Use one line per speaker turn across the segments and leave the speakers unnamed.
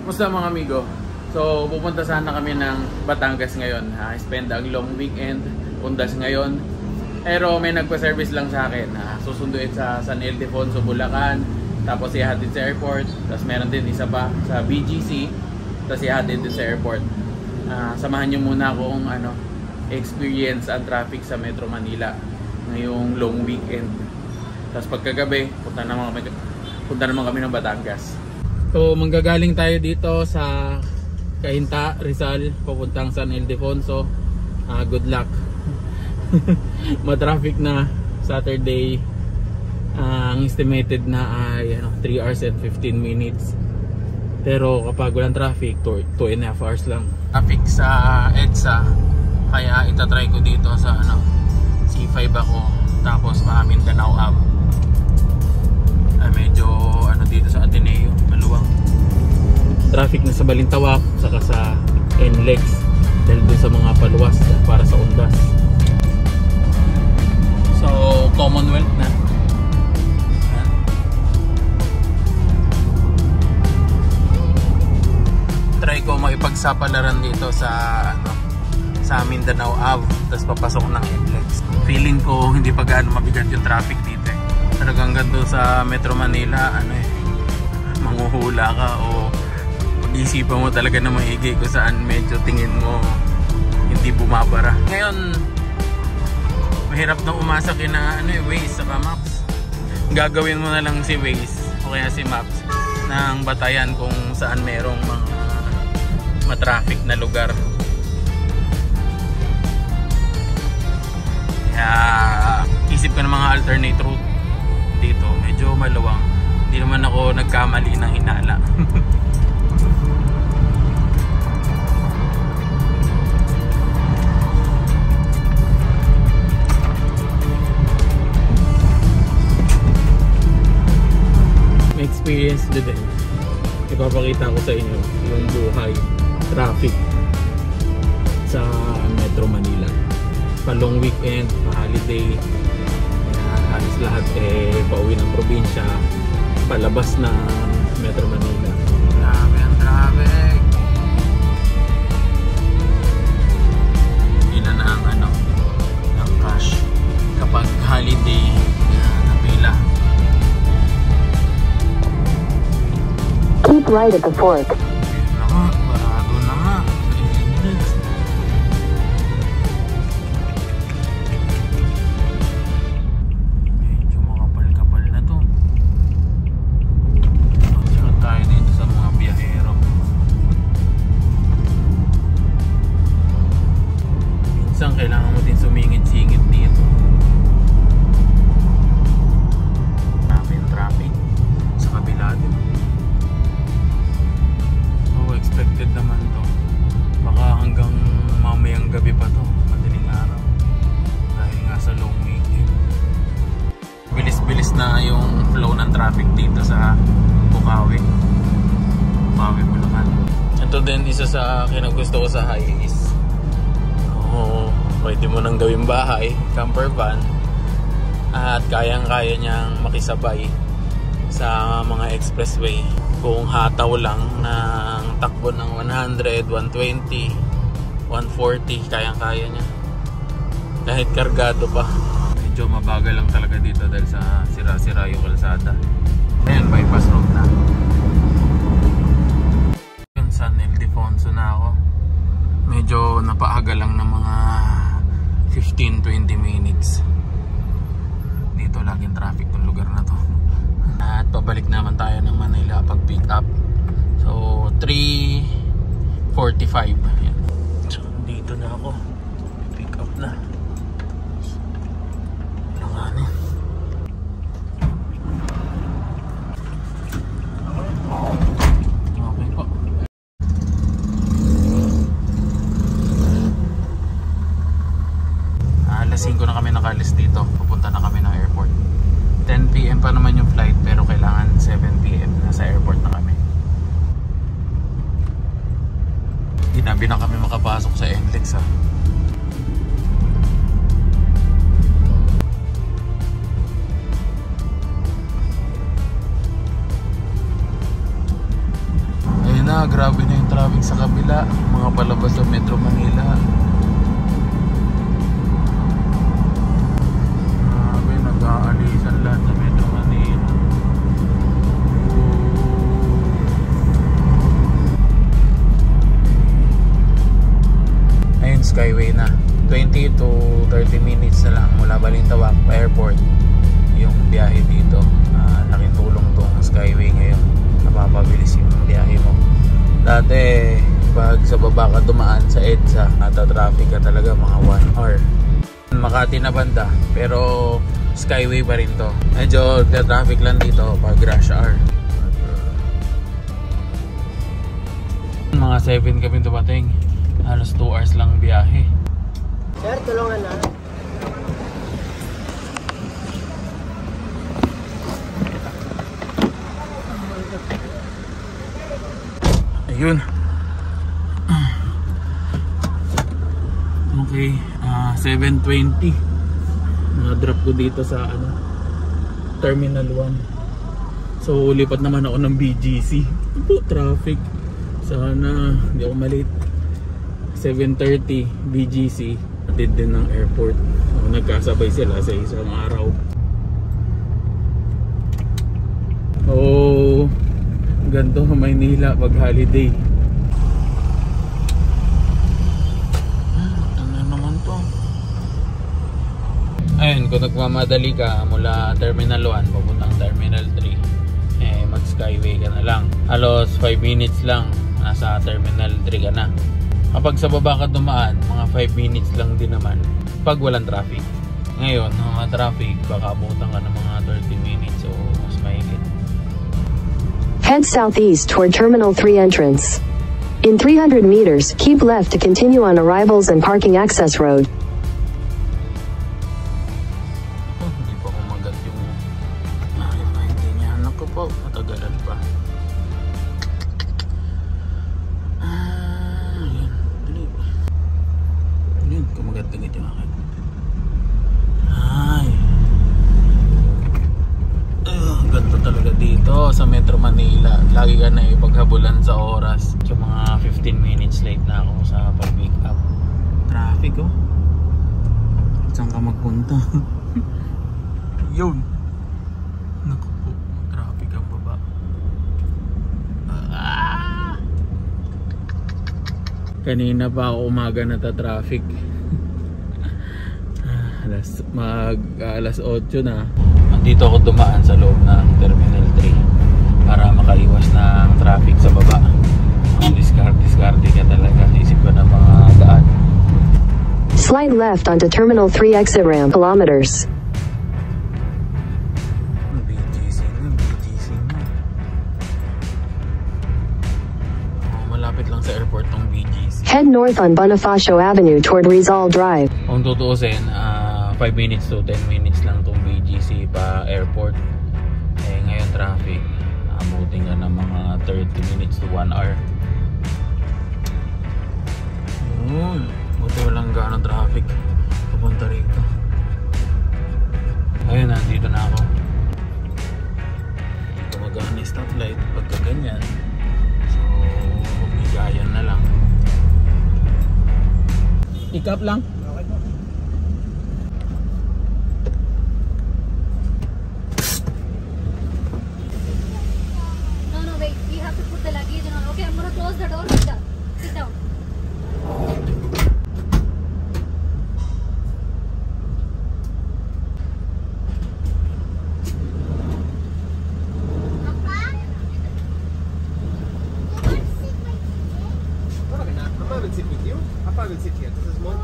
Musta mga amigo? So pupunta sana kami ng Batangas ngayon. Spend ang long weekend, undas ngayon. Pero may nagpa-service lang sa akin. Susunduin sa San Ildefonso, Bulacan. Tapos ihatid sa airport. Tapos meron din isa pa sa BGC. Tapos ihatid din sa airport. Samahan nyo muna kung experience ang traffic sa Metro Manila ngayong long weekend. Tapos pagkagabi, punta naman kami ng Batangas. So manggagaling tayo dito sa Cainta, Rizal, papuntang San Ildefonso. Good luck. Matraffic na Saturday. Ang estimated na ay 3 hours and 15 minutes. Pero kapag walang traffic, 2.5 hours lang. Traffic sa EDSA, kaya itatry ko dito sa C5 ako, tapos Mindanao Ave. Medyo dito sa Ateneo, maluwang. Traffic na sa Balintawak, saka sa NLEX, dahil dun sa mga paluwas para sa undas. So Commonwealth na. Try ko makipagsapalaran dito sa Mindanao Ave, tapos papasok ng NLEX. Feeling ko hindi pa gaano mabigat yung traffic dito eh. Talagang ganito sa Metro Manila, manghuhula ka o pag-iisipan mo talaga na maigi kung saan medyo tingin mo hindi bumabara. Ngayon mahirap na umasa kina Waze saka Maps. Gagawin mo na lang si Waze o kaya si Maps ng batayan kung saan merong mga matraffic na lugar. Kaya isip ko ng mga alternate route dito, medyo maluwang. Hindi naman ako nagkamali ng hinala. May experience din. Ipapakita ko sa inyo yung buhay traffic sa Metro Manila. Pa long weekend, pa holiday, halos lahat pauwi ng probinsya, palabas ng Metro Manila. Grabe ang traffic. Ilan na ang cash kapag holiday napila.
Keep right at the fork.
Barado na nga. Medyo makapal-kapal na to. Sunod tayo dito sa mga biyahero. Minsan kailangan mo din sumingit-singit dito. Traffic sa kabila din. Expected naman to, baka hanggang mamayang gabi pa to, madaling araw, dahil nga sa long weekend. Bilis-bilis na yung flow ng traffic dito sa Bukawi, Bulacan. Ito din isa sa kinagusto ko sa highways. Pwede mo nang gawing bahay, camper van, at kayang-kaya niyang makisabay sa mga expressway. Kung hataw lang ng takbo ng 100, 120, 140, kayang-kaya niya. Kahit kargado pa. Medyo mabagal lang talaga dito dahil sa sira-sira yung kalsada. Ayan, bypass road na. Yung San Ildefonso na ako. Medyo napaaga lang ng mga 15-20 minutes. Dito laging traffic ng lugar na to. At pabalik naman tayo ng Manila pag pick up. So 3:45. So dito na ako. Pick up na. Langanin. Okay po. Alas 5 na kami nakalis dito. Pupunta na kami ng airport. 10 PM pa naman yung flight, pero kailangan 7 PM nasa airport na kami. Ginabi na kami makapasok sa NLEX Ayun na, grabe. traffic sa kabila, mga palabas sa Metro Manila. Grabe, nag-aalisan lahat sa Metro Manila. Ayun, Skyway na. 20 to 30 minutes na lang mula Balintawak Airport yung biyahe dito. Laking tulong tong Skyway ngayon, napapabilis yung biyahe mo. Dati pag sa baba ka dumaan sa EDSA, nata-traffic ka talaga mga 1 hour. Makati na banda, pero Skyway pa rin to. Medyo traffic lang dito pag rush hour. Mga 7 kami dumating, halos 2 hours lang biyahe.
Sir, tulungan na.
Ayun. Okay, 7:20. Drop ko dito sa Terminal 1. So lipat naman ako ng BGC. Traffic. Sana hindi ako malate. 7:30 BGC. Atid din ng airport. So, nagkasabay sila sa isang araw. Oh, ganito Maynila pag holiday. Ano naman to? Ayun, kung nagmamadali ka mula Terminal 1 papuntang Terminal 3, mag Skyway ka na lang. Halos 5 minutes lang nasa Terminal 3 ka na. Kapag sa baba ka dumaan, mga 5 minutes lang din naman pag walang traffic. Ngayon, mga traffic, baka abutan ka ng mga 30 minutes o mas mahigit.
Head southeast toward Terminal 3 entrance. In 300 meters, keep left to continue on arrivals and parking access road.
Hindi pa kumagat yung maintindihan ako po. Matagalan pa. Yun, kumagat-agad yung akin. Ay. Ganito talaga dito sa Metro Manila. Lagi ka na ipaghabulan sa oras. So mga 15 minutes late na ako sa pag-pick up. Traffic oh. Saan ka magpunta? Yun. Naku po, traffic ang baba. Kanina pa ako umaga nata-traffic. Alas 8 na. Dito ako dumaan sa loob ng Terminal 3 para makaiwas ng traffic sa baba. Discard ka talaga. Isip ko na mga daan.
Slide left onto Terminal 3 exit ramp kilometers.
BGC na. Malapit lang sa airport tong BGC.
Head north on Bonifacio Avenue toward Rizal Drive.
Kung tutuusin, 5 minutes to 10 minutes lang tong BGC pa airport. Ngayon traffic, abutin ka ng mga 30 minutes to 1 hour. Buti walang gaano traffic papunta rito. Ayun, nandito na ako. Gumagana yung stoplight pagka ganyan. So, bigayan na lang. Pick up lang.
Close the door. Sit down.
Papa will sit with you. Papa will sit here. This is more.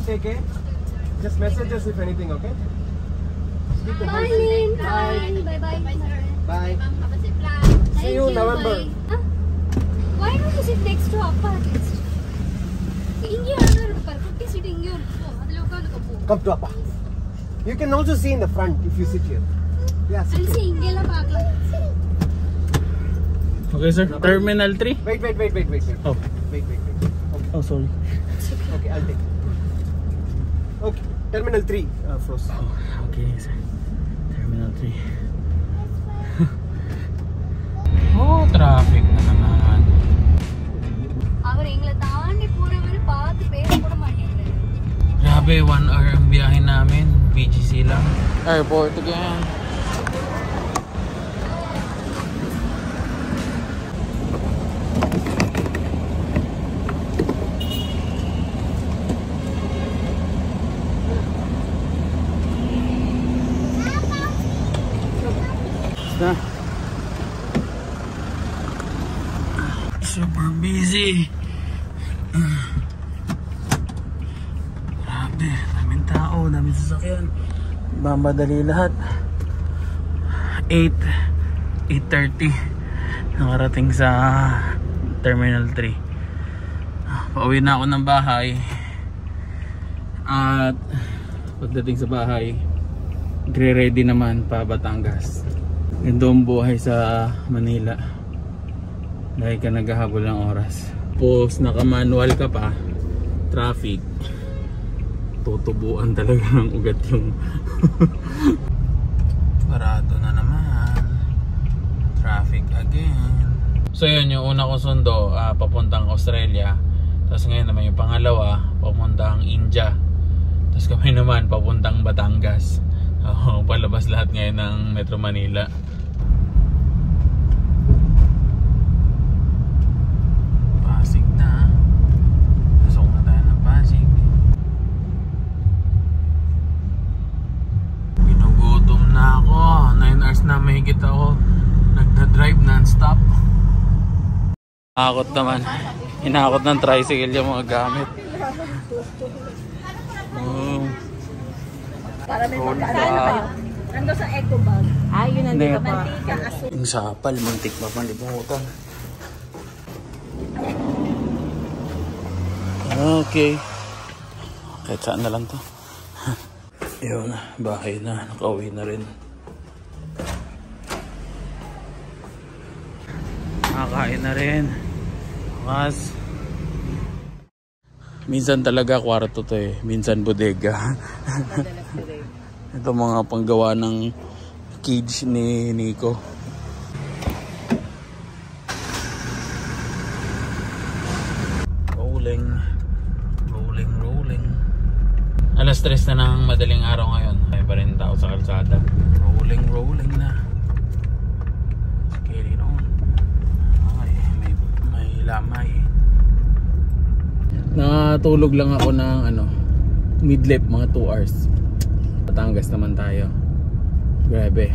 Take care. Just message us if anything, okay?
Bye, Lynn. Bye.
Bye.
See
you in November.
Huh? Why don't you sit next to Appa at least?
Come to Appa. You can also see in the front if you sit here. Yes.
I'll see.
Okay, sir. Terminal 3.
Wait.
Oh.
Wait. Okay.
Oh, sorry.
Okay, I'll take. Okay, Terminal 3, Frost.
Oh, okay, sir. Terminal 3. Oh, traffic na naman.
அவர் எங்களை தாண்டி போறவரை பார்த்து பேச கூட மாட்டேங்கிறாரு.
Grabe, 1 hour ang biyahe namin. BGC lang. Airport again. Super busy. Grabe, daming tao, daming sasakyan. Mamadali lahat. 8:30 nakarating sa Terminal 3. Pauwi na ako ng bahay. At pagdating sa bahay, gre-ready naman pa Batangas. Ganito ang buhay sa Manila. Dahil ka naghahabol ng oras. Tapos naka-manual ka pa, traffic, tutubuan talaga ng ugat yung parado na naman. Traffic again. So yun, yung una kong sundo, papuntang Australia. Tapos ngayon naman yung pangalawa, papuntang India. Tapos kami naman papuntang Batangas. Palabas lahat ngayon ng Metro Manila. Pasig na. Pasok na tayo ng Pasig. Ginugutom na ako. 9 hours na mahigit ako nagda-drive non-stop. Nakakot naman. Hinakot ng tricycle yung mga gamit.
Para may magkano kayo? Nando sa eco bag. Ay, yun ang
Hindi.
mantika, aso.
Yung sapal, muntik pa malimutan. Okay. Kahit saan na lang to. Yun, bahay na. Nakauwi na rin. Nakakain na rin. Bukas. Minsan talaga kwarto to eh. Minsan bodega. Ito mga panggawa ng cage ni Nico. Rolling. Alas 3 na ng madaling araw ngayon. May pa rin tao sa kalsada. Rolling na. Scary noon. Okay, may lamay. Natulog lang ako ng midlap mga 2 hours. Batangas naman tayo. Grabe.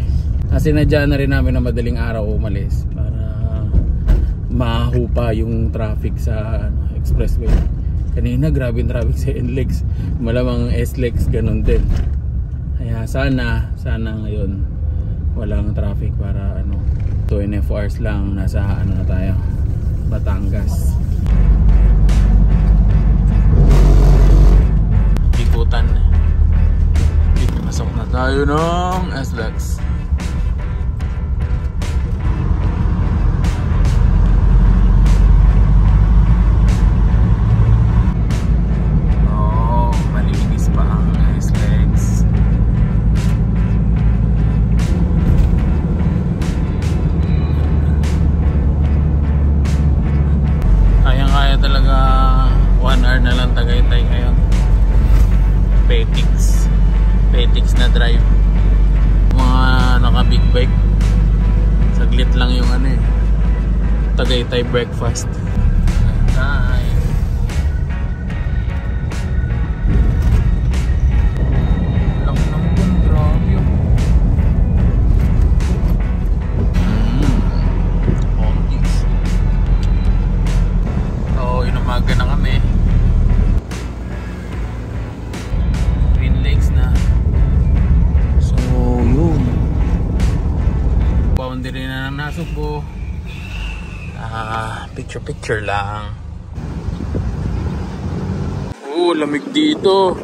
Sinadya na rin namin na madaling araw umalis para mahupa yung traffic sa expressway. Kanina grabe yung traffic sa NLEX. Malamang SLEX ganun din. Kaya sana ngayon walang traffic para 2.5 hours lang nasa na tayo, Batangas. Ikutan. Pasok na tayo ng SLEX. Oh, malinis pa ang SLEX. Kaya talaga 1 hour na lang Tagaytay ngayon. Petix na drive. Mga naka big bike, saglit lang yung Tagaytay breakfast. Tagaytay. Lang naman, grabe yun. Contis. So inumaga na kami. Twin Lakes na. So yun, boundary na ng Nasugbo. Picture lang. Lamig dito.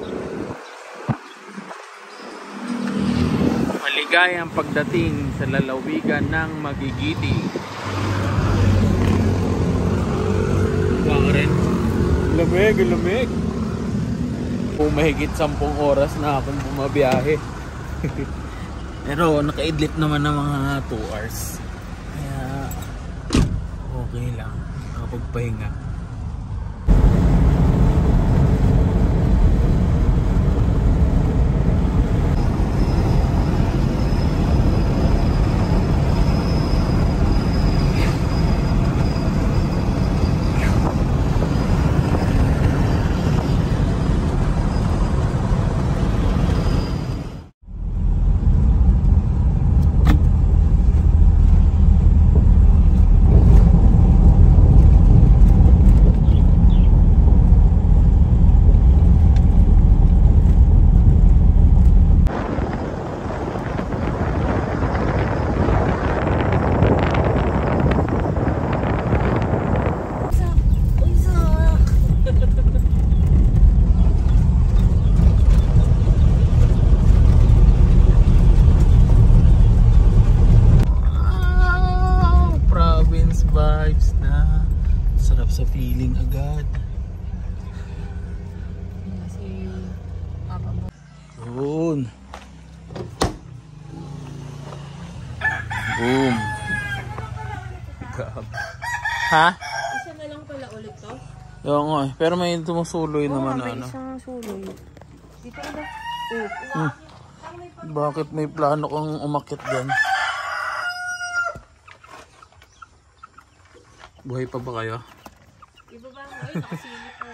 Maligayang pagdating sa lalawigan ng Magigiti. lamig, lamig. Mahigit 10 oras na akong bumabiyahe. Pero nakaidlip naman ng mga 2 hours. Kaya okay lang. Nakapagpahinga. Vibes na sarap sa feeling agad. Boom. Boom. Ha?
Isa na lang pala ulit to?
Oo nga eh. Pero may tumusuloy naman na ano.
Isang suloy. Dito na.
Bakit may plano kang umakyat dyan? Buhay pa ba kayo?
Iba ba? Ay, nakasilip pa.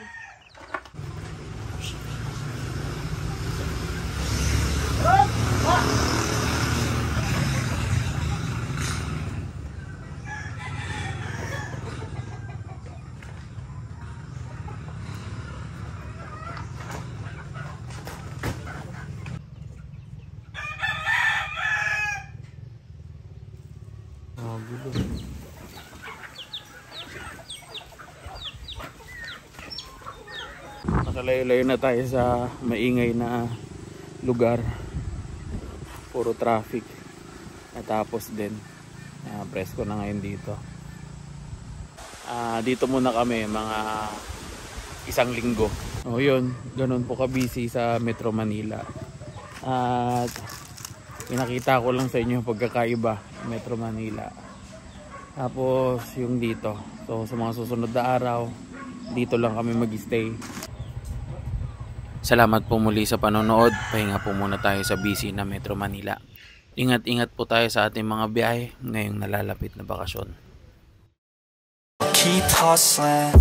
Nakalayo-layo na tayo sa maingay na lugar. Puro traffic. Natapos din. Presko na ngayon dito. Dito muna kami mga 1 linggo. O yun, ganun po ka-busy sa Metro Manila. At pinakita ko lang sa inyo yung pagkakaiba Metro Manila. Tapos yung dito. So sa mga susunod na araw, dito lang kami mag-stay. Salamat po muli sa panonood. Pahinga po muna tayo sa busy na Metro Manila. Ingat-ingat po tayo sa ating mga biyahe ngayong nalalapit na bakasyon.
Keep hustling.